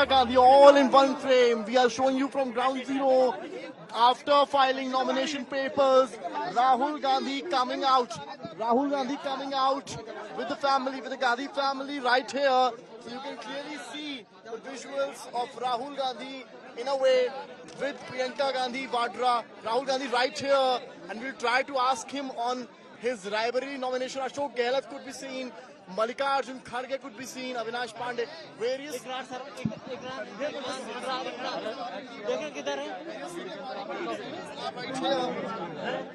Priyanka Gandhi, all in one frame. We are showing you from ground zero. After filing nomination papers, Rahul Gandhi coming out. Rahul Gandhi coming out with the family, with the Gandhi family right here. So you can clearly see the visuals of Rahul Gandhi in a way with Priyanka Gandhi Vadra. Rahul Gandhi right here, and we'll try to ask him on his Raebareli nomination. Ashok Gehlot could be seen. Mallikarjun Kharge could be seen. Avinash Pandey. Various.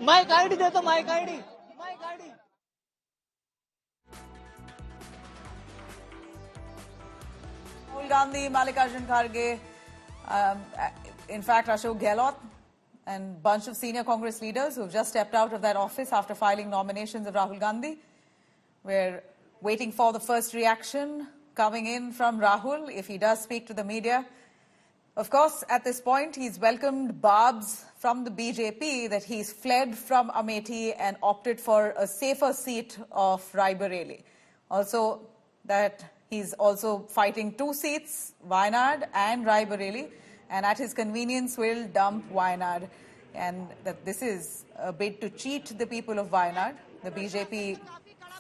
Mic ID दे तो mic ID Rahul Gandhi, Mallikarjun Kharge, in fact Ashok Gehlot and a bunch of senior Congress leaders who have just stepped out of that office after filing nominations of Rahul Gandhi. We're waiting for the first reaction coming in from Rahul if he does speak to the media. Of course, at this point, he's welcomed barbs from the BJP that he's fled from Amethi and opted for a safer seat of Raebareli. Also, that he's also fighting two seats, Wayanad and Raebareli, and at his convenience will dump Wayanad. And that this is a bid to cheat the people of Wayanad. The BJP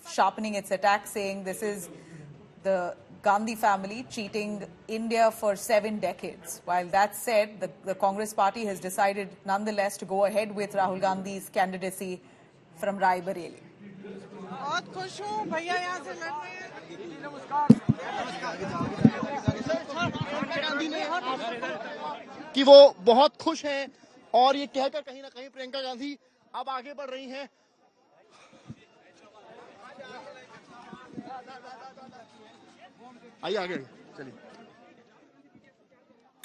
sharpening its attack, saying this is the Gandhi family cheating India for 7 decades. While that said, the Congress party has decided nonetheless to go ahead with Rahul Gandhi's candidacy from Raebareli. बहुत खुश हूँ भैया यहाँ से लड़ने कि वो बहुत खुश हैं और ये कहकर कहीं ना कहीं प्रियंका गांधी अब आगे बढ़ रही हैं. आइए आगे चलिए.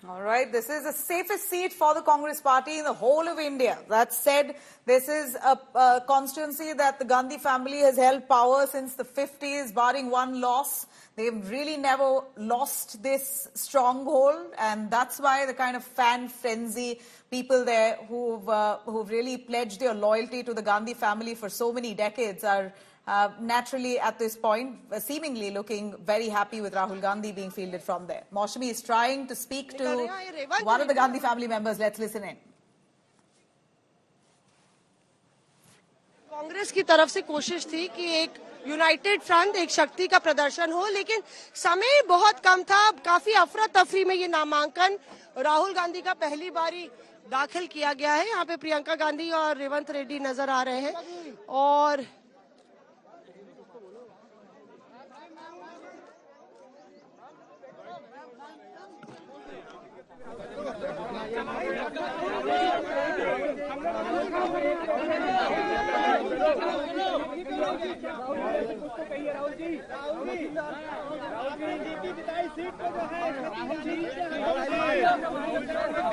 All right, this is the safest seat for the Congress party in the whole of India. That said, this is a constituency that the Gandhi family has held power since the 50s, barring one loss. They've really never lost this stronghold, and that's why the kind of fan frenzy people there who've really pledged their loyalty to the Gandhi family for so many decades are naturally at this point seemingly looking very happy with Rahul Gandhi being fielded from there. Maushami is trying to speak to one of the Gandhi family members. Let's listen in. Congress की तरफ से कोशिश थी कि एक United front, एक शक्ति का प्रदर्शन हो, लेकिन समय बहुत कम था. काफी अफरा तफरी में ये नामांकन राहुल गांधी का पहली बारी दाखिल किया गया है. यहाँ पे प्रियंका गांधी और रेवंत रेड्डी नजर आ रहे हैं और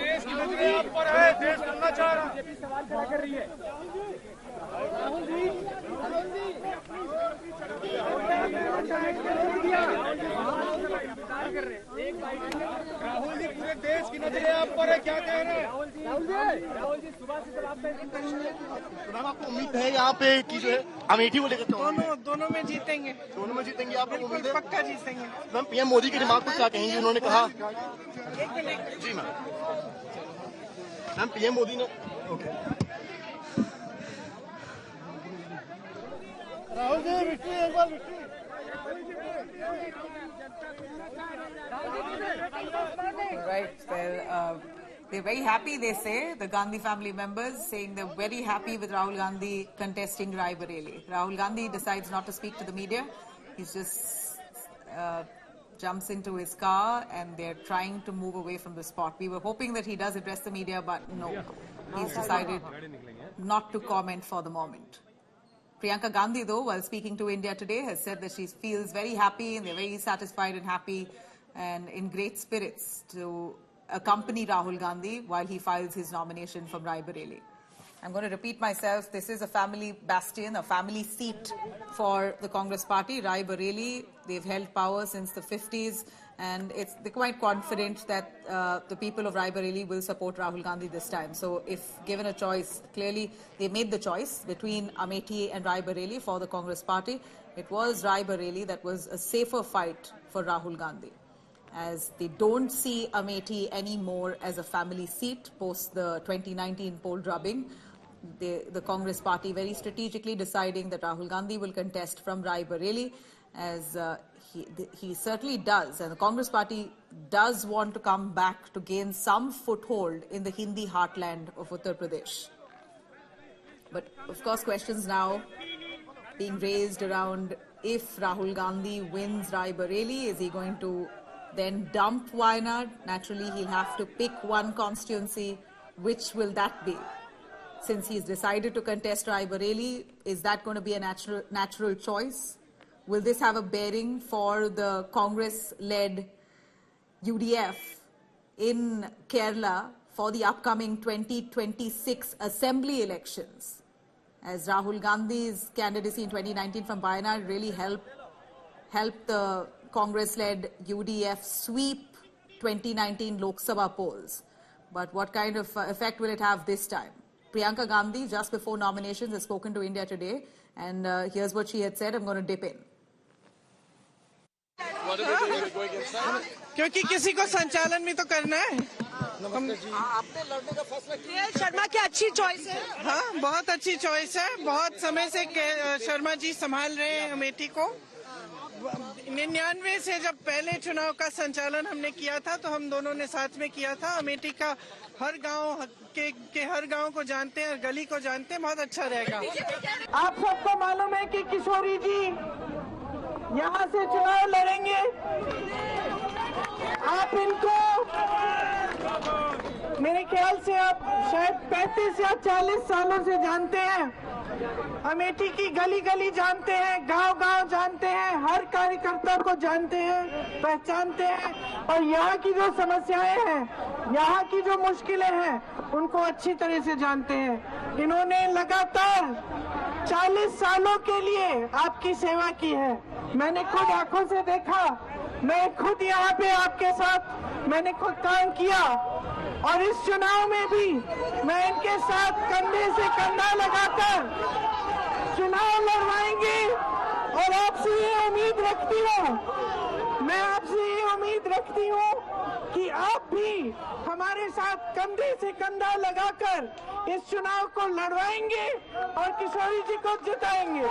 देश की नजरें आप पर है, देश करना चाह रहा है. सवाल खड़ा कर रही है. राहुल जी पूरे देश की नजरें आप पर है, क्या कह रहे हैं? राहुल जी सुबह से जब आपका आपको उम्मीद है यहाँ पे कि जो है अमेठी को लेकर दोनों में जीतेंगे. दोनों में जीतेंगे. आप लोग उम्मीद है? पक्का जीतेंगे. मैम, पीएम मोदी के दिमाग को क्या कहेंगे? उन्होंने कहा जी मैम. मैम, पीएम मोदी ने राहुल जी एक बार Right. Well, they're very happy, they say, the Gandhi family members, saying they're very happy with Rahul Gandhi contesting Raebareli. Rahul Gandhi decides not to speak to the media. He just jumps into his car and they're trying to move away from the spot. We were hoping that he does address the media, but no. He's decided not to comment for the moment. Priyanka Gandhi, though, while speaking to India today, has said that she feels very happy and they're very satisfied and happy and in great spirits to accompany Rahul Gandhi while he files his nomination from Raebareli. I'm going to repeat myself. This is a family bastion, a family seat for the Congress party. Raebareli, they've held power since the 50s, and they're quite confident that the people of Raebareli will support Rahul Gandhi this time. So if given a choice, clearly they made the choice between Amethi and Raebareli for the Congress party. It was Raebareli that was a safer fight for Rahul Gandhi. as they don't see Amethi anymore as a family seat post the 2019 poll drubbing. The Congress party very strategically deciding that Rahul Gandhi will contest from Rai Bareli, as he certainly does. And the Congress party does want to come back to gain some foothold in the Hindi heartland of Uttar Pradesh. But of course, questions now being raised around if Rahul Gandhi wins Rai Bareli, is he going to then dump Wayanad? Naturally, he'll have to pick one constituency. Which will that be? Since he's decided to contest Rai Bareli, is that going to be a natural choice? Will this have a bearing for the Congress-led UDF in Kerala for the upcoming 2026 assembly elections? As Rahul Gandhi's candidacy in 2019 from Wayanad really helped the Congress-led UDF sweep 2019 Lok Sabha polls. But what kind of effect will it have this time? Priyanka Gandhi, just before nominations, has spoken to India Today, and here's what she had said. I'm going to dip in. क्योंकि किसी को संचालन भी तो करना है। आपने लड़ने का फैसला किया? शर्मा की अच्छी चॉइस है। हाँ, बहुत अच्छी चॉइस है। बहुत समय से शर्मा जी संभाल रहे हैं अमेठी को। 99 से जब पहले चुनाव का संचालन हमने किया था तो हम दोनों ने साथ में किया था। अमेठी का हर गांव के हर गांव को जानते हैं, गली को जानते हैं, बहुत अच्छा रहेगा। आप सबको मालूम है कि किशोरी जी यहाँ से चुनाव लड़ेंगे। आप इनको मेरे ख्याल से आप शायद 35 या 40 सालों से जानते हैं। अमेठी की गली गली जानते हैं, गांव गांव जानते हैं, हर कार्यकर्ता को जानते हैं, पहचानते हैं, और यहाँ की जो समस्याएं हैं, यहाँ की जो मुश्किलें हैं, उनको अच्छी तरह से जानते हैं। इन्होंने लगातार 40 सालों के लिए आपकी सेवा की है। मैंने खुद आंखों से देखा, मैं खुद यहाँ पे आपके साथ मैंने खुद काम किया, और इस चुनाव में भी मैं इनके साथ कंधे से कंधा लगाकर चुनाव लड़वाएंगे। और आपसे ये उम्मीद रखती हूँ, मैं आपसे ये उम्मीद रखती हूँ कि आप भी हमारे साथ कंधे से कंधा लगाकर इस चुनाव को लड़वाएंगे और किशोरी जी को जिताएंगे।